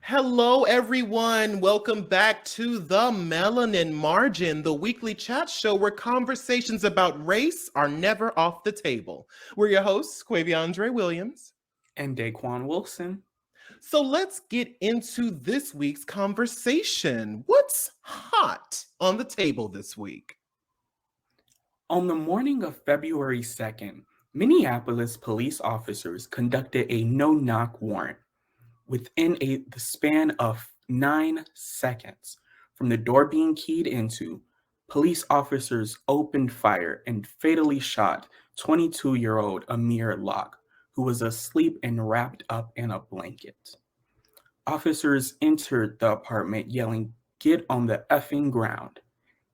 Hello, everyone. Welcome back to the Melanin Margin, the weekly chat show where conversations about race are never off the table. We're your hosts, Quaviondre Williams. And Daquon Wilson. So let's get into this week's conversation. What's hot on the table this week? On the morning of February 2nd, Minneapolis police officers conducted a no-knock warrant. Within the span of 9 seconds from the door being keyed into, police officers opened fire and fatally shot 22-year-old Amir Locke, who was asleep and wrapped up in a blanket. Officers entered the apartment yelling, "Get on the effing ground,"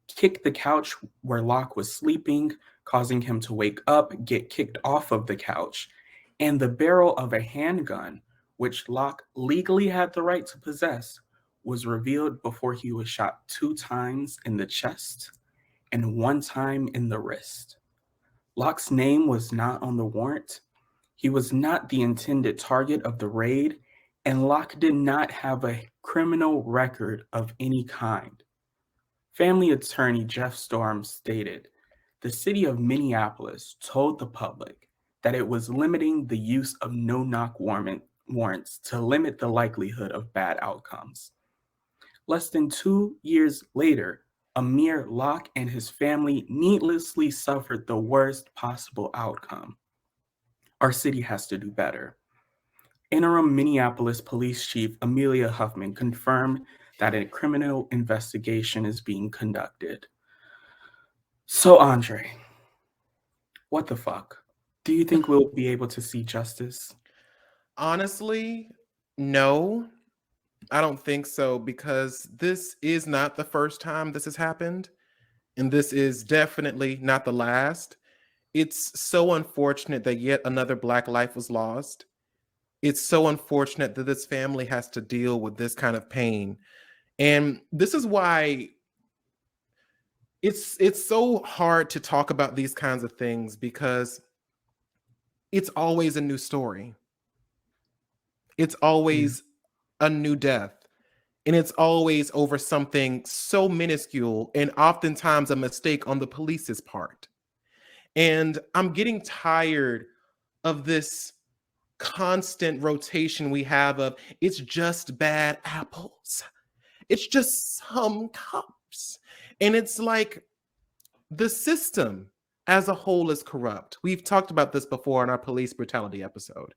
kicked the couch where Locke was sleeping, causing him to wake up, get kicked off of the couch, and the barrel of a handgun, which Locke legally had the right to possess, was revealed before he was shot 2 times in the chest and 1 time in the wrist. Locke's name was not on the warrant. He was not the intended target of the raid, and Locke did not have a criminal record of any kind. Family attorney Jeff Storm stated, "The city of Minneapolis told the public that it was limiting the use of no-knock warrants to limit the likelihood of bad outcomes." Less than 2 years later, Amir Locke and his family needlessly suffered the worst possible outcome. Our city has to do better. Interim Minneapolis Police Chief Amelia Huffman confirmed that a criminal investigation is being conducted. So, Andre, what the fuck? Do you think we'll be able to see justice? Honestly, no, I don't think so because this is not the first time this has happened, and this is definitely not the last. It's so unfortunate that yet another Black life was lost. It's so unfortunate that this family has to deal with this kind of pain. And this is why it's so hard to talk about these kinds of things because it's always a new story. It's Yeah. always a new death. And it's always over something so minuscule and oftentimes a mistake on the police's part. And I'm getting tired of this constant rotation we have of it's just bad apples. It's just some cops. And it's like the system as a whole is corrupt. We've talked about this before in our police brutality episode.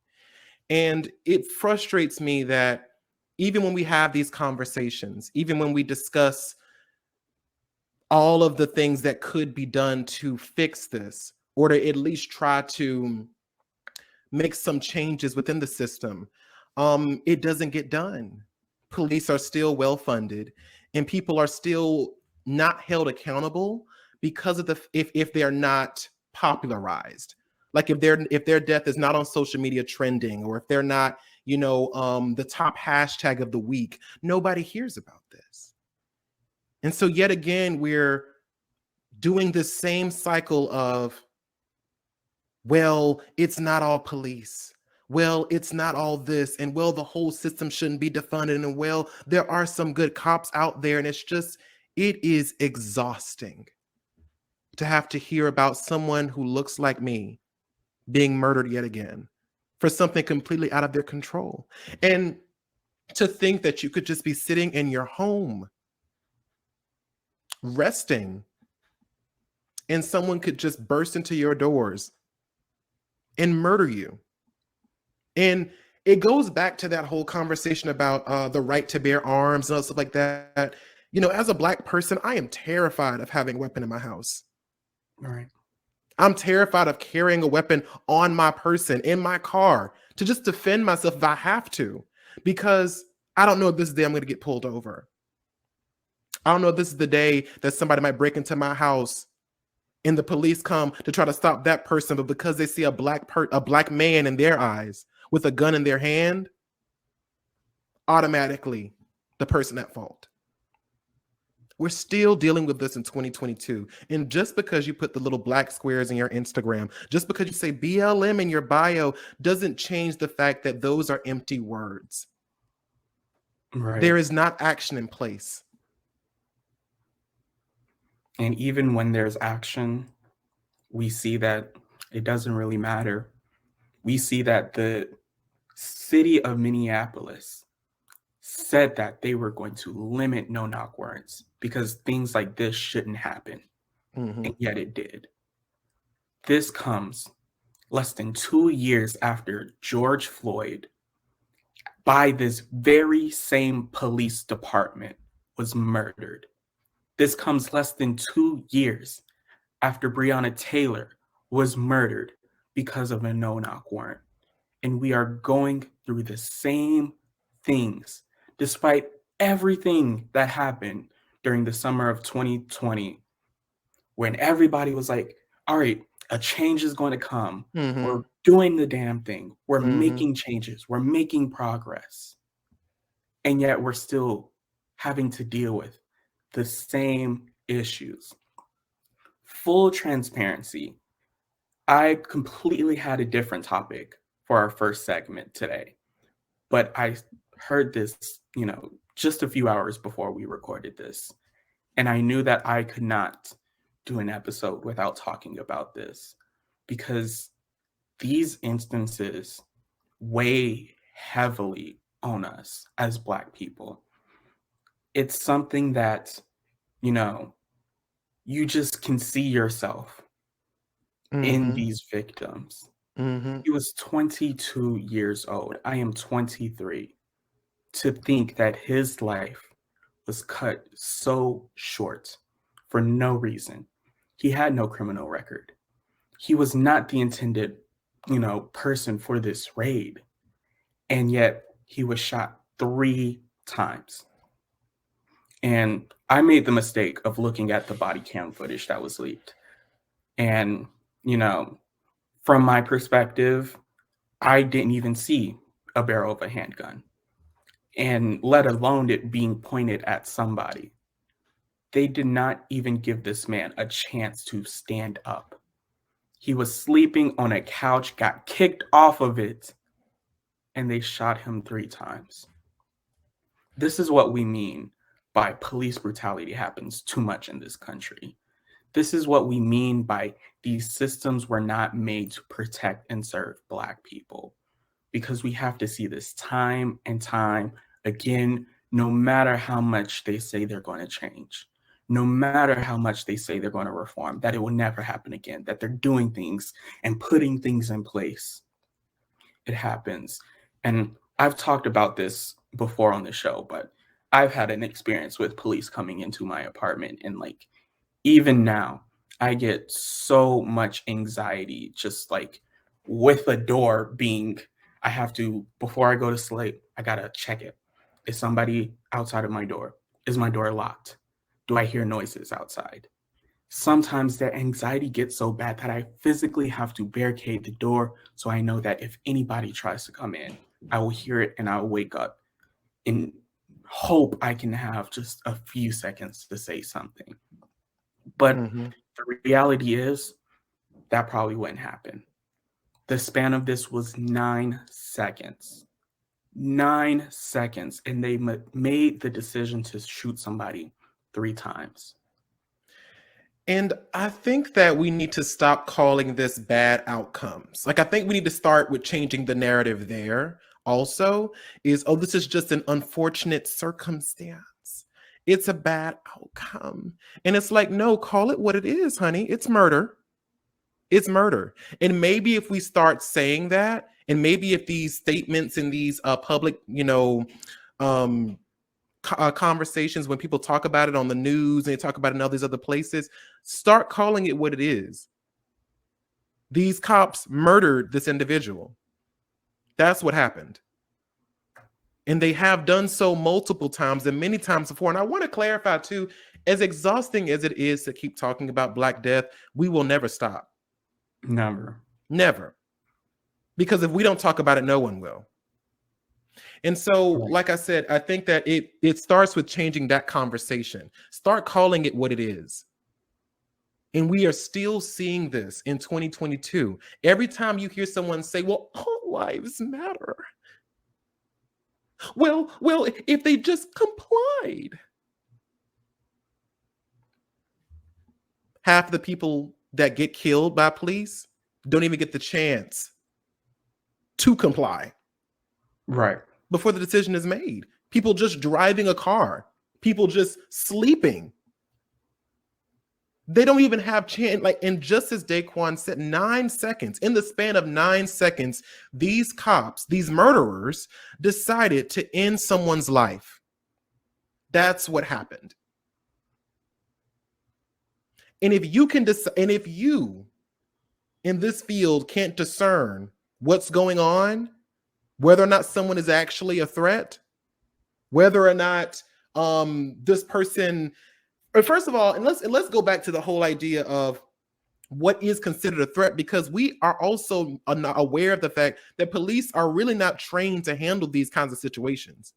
And it frustrates me that even when we have these conversations, even when we discuss all of the things that could be done to fix this, or to at least try to make some changes within the system, it doesn't get done. Police are still well funded, and people are still not held accountable because of the if they're not popularized. Like if their death is not on social media trending, or if they're not, the top hashtag of the week, nobody hears about this. And so yet again, we're doing this same cycle of, well, it's not all police. Well, it's not all this. And well, the whole system shouldn't be defunded. And well, there are some good cops out there. And it is exhausting to have to hear about someone who looks like me being murdered yet again for something completely out of their control. And to think that you could just be sitting in your home resting and someone could just burst into your doors and murder you. And it goes back to that whole conversation about the right to bear arms and stuff like that. As a Black person, I am terrified of having a weapon in my house. Right. I'm terrified of carrying a weapon on my person, in my car, to just defend myself if I have to, because I don't know if this is the day I'm going to get pulled over. I don't know if this is the day that somebody might break into my house and the police come to try to stop that person, but because they see a black man in their eyes with a gun in their hand, automatically the person at fault. We're still dealing with this in 2022. And just because you put the little black squares in your Instagram, just because you say BLM in your bio, doesn't change the fact that those are empty words. Right. There is not action in place. And even when there's action, we see that it doesn't really matter. We see that the city of Minneapolis said that they were going to limit no-knock warrants because things like this shouldn't happen, Mm-hmm. and yet it did. This comes less than 2 years after George Floyd, by this very same police department, was murdered. This comes less than 2 years after Breonna Taylor was murdered because of a no-knock warrant. And we are going through the same things despite everything that happened during the summer of 2020, when everybody was like, all right, a change is going to come. Mm-hmm. We're doing the damn thing. We're Mm-hmm. making changes. We're making progress. And yet we're still having to deal with the same issues. Full transparency, I completely had a different topic for our first segment today, but I heard this, just a few hours before we recorded this. And I knew that I could not do an episode without talking about this because these instances weigh heavily on us as Black people. It's something that, you just can see yourself in Mm-hmm. these victims. Mm-hmm. He was 22 years old. I am 23. To think that his life was cut so short for no reason. He had no criminal record. He was not the intended, person for this raid. And yet he was shot 3 times. And I made the mistake of looking at the body cam footage that was leaked. And, from my perspective, I didn't even see a barrel of a handgun, and let alone it being pointed at somebody. They did not even give this man a chance to stand up. He was sleeping on a couch, got kicked off of it, and they shot him 3 times. This is what we mean by police brutality happens too much in this country. This is what we mean by these systems were not made to protect and serve Black people, because we have to see this time and time again, no matter how much they say they're going to change, no matter how much they say they're going to reform, that it will never happen again, that they're doing things and putting things in place. It happens. And I've talked about this before on the show, but I've had an experience with police coming into my apartment, and like, even now, I get so much anxiety just like with the door being, I have to, before I go to sleep, I gotta check it. Is somebody outside of my door? Is my door locked? Do I hear noises outside? Sometimes that anxiety gets so bad that I physically have to barricade the door so I know that if anybody tries to come in, I will hear it and I'll wake up and hope I can have just a few seconds to say something. But Mm-hmm. the reality is that probably wouldn't happen. The span of this was 9 seconds. 9 seconds. And they made the decision to shoot somebody 3 times. And I think that we need to stop calling this bad outcomes. Like, I think we need to start with changing the narrative there also is, oh, this is just an unfortunate circumstance. It's a bad outcome. And it's like, no, call it what it is, honey. It's murder. It's murder. And maybe if we start saying that, and maybe if these statements in these public, um, conversations, when people talk about it on the news and they talk about it in all these other places, start calling it what it is. These cops murdered this individual. That's what happened. And they have done so multiple times and many times before. And I want to clarify too, as exhausting as it is to keep talking about Black death, we will never stop. Never. Never. Because if we don't talk about it, no one will. And so, like I said, I think that it starts with changing that conversation. Start calling it what it is. And we are still seeing this in 2022. Every time you hear someone say, well, all lives matter. Well, if they just complied. Half the people that get killed by police don't even get the chance to comply Right. before the decision is made. People just driving a car, people just sleeping. They don't even have chance. Like, and just as Daquon said, 9 seconds, in the span of 9 seconds, these cops, these murderers, decided to end someone's life. That's what happened. And if you can and if you in this field can't discern what's going on, whether or not someone is actually a threat, whether or not this person, or first of all, and let's go back to the whole idea of what is considered a threat, because we are also aware of the fact that police are really not trained to handle these kinds of situations.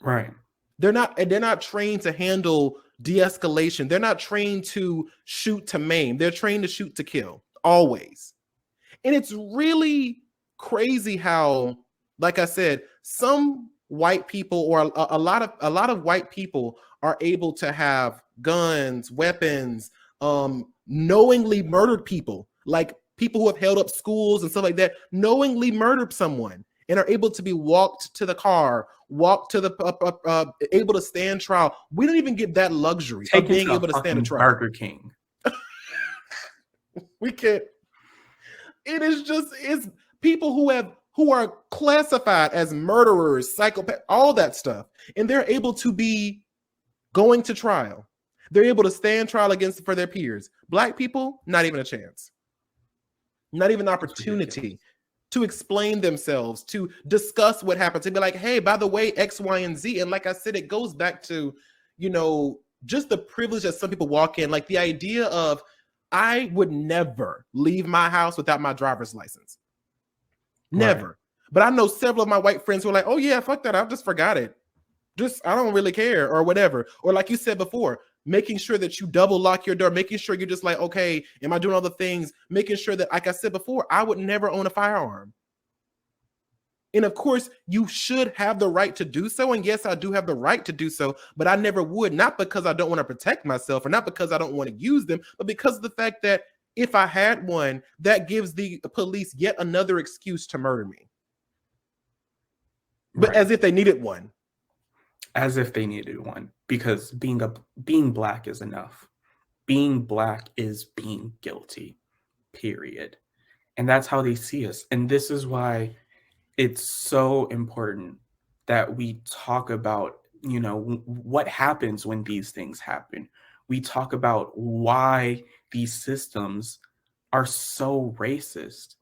Right. They're not trained to handle de-escalation. They're not trained to shoot to maim. They're trained to shoot to kill, always. And it's really crazy how, like I said, some white people, or a lot of white people, are able to have guns, weapons, knowingly murdered people, like people who have held up schools and stuff like that, knowingly murdered someone, and are able to be walked to the car, walked to the able to stand trial. We don't even get that luxury of being able to stand a trial. Burger King. We can't. It is just, it's people who are classified as murderers, psychopaths, all that stuff, and they're able to be going to trial. They're able to stand trial for their peers. Black people, not even a chance. Not even an opportunity to explain themselves, to discuss what happened, to be like, hey, by the way, X, Y, and Z. And like I said, it goes back to, just the privilege that some people walk in, like the idea of, I would never leave my house without my driver's license. Never. Right. But I know several of my white friends who are like, oh yeah, fuck that, I just forgot it. I don't really care, or whatever. Or like you said before, making sure that you double lock your door, making sure you're just like, okay, am I doing all the things? Making sure that, like I said before, I would never own a firearm. And of course, you should have the right to do so. And yes, I do have the right to do so, but I never would, not because I don't want to protect myself, or not because I don't want to use them, but because of the fact that if I had one, that gives the police yet another excuse to murder me. But as if they needed one. As if they needed one, because being Black is enough. Being Black is being guilty, period. And that's how they see us. And this is why it's so important that we talk about, what happens when these things happen. We talk about why these systems are so racist,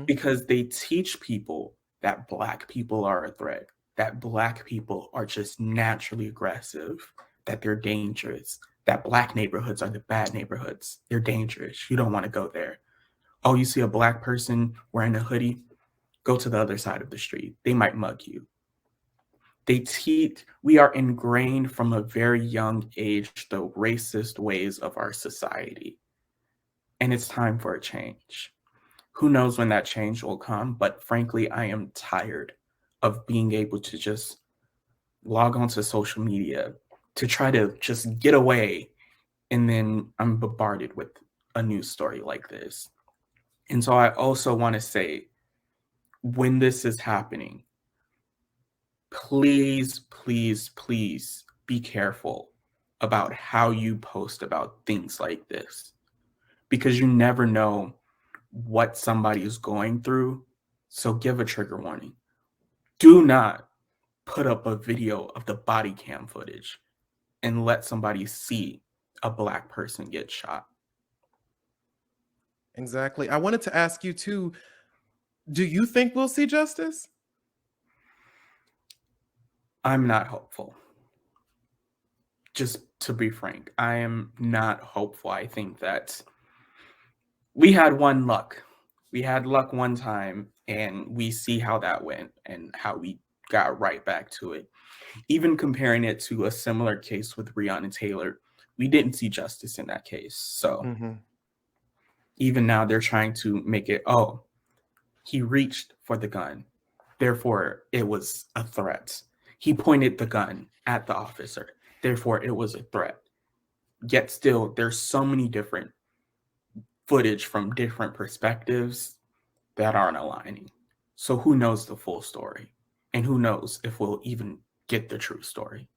because they teach people that Black people are a threat, that Black people are just naturally aggressive, that they're dangerous, that Black neighborhoods are the bad neighborhoods. They're dangerous. You don't want to go there. Oh, you see a Black person wearing a hoodie? Go to the other side of the street. They might mug you. We are ingrained from a very young age the racist ways of our society. And it's time for a change. Who knows when that change will come, but frankly, I am tired of being able to just log onto social media to try to just get away, and then I'm bombarded with a news story like this. And so I also want to say, when this is happening, please, please, please be careful about how you post about things like this, because you never know what somebody is going through. So give a trigger warning. Do not put up a video of the body cam footage and let somebody see a Black person get shot. Exactly. I wanted to ask you too, do you think we'll see justice? I'm not hopeful. Just to be frank, I am not hopeful. I think that we had luck. We had luck one time, and we see how that went and how we got right back to it. Even comparing it to a similar case with Breonna Taylor, we didn't see justice in that case. So even now they're trying to make it, oh, he reached for the gun. Therefore, it was a threat. He pointed the gun at the officer. Therefore, it was a threat. Yet still, there's so many different footage from different perspectives that aren't aligning. So who knows the full story? And who knows if we'll even get the true story?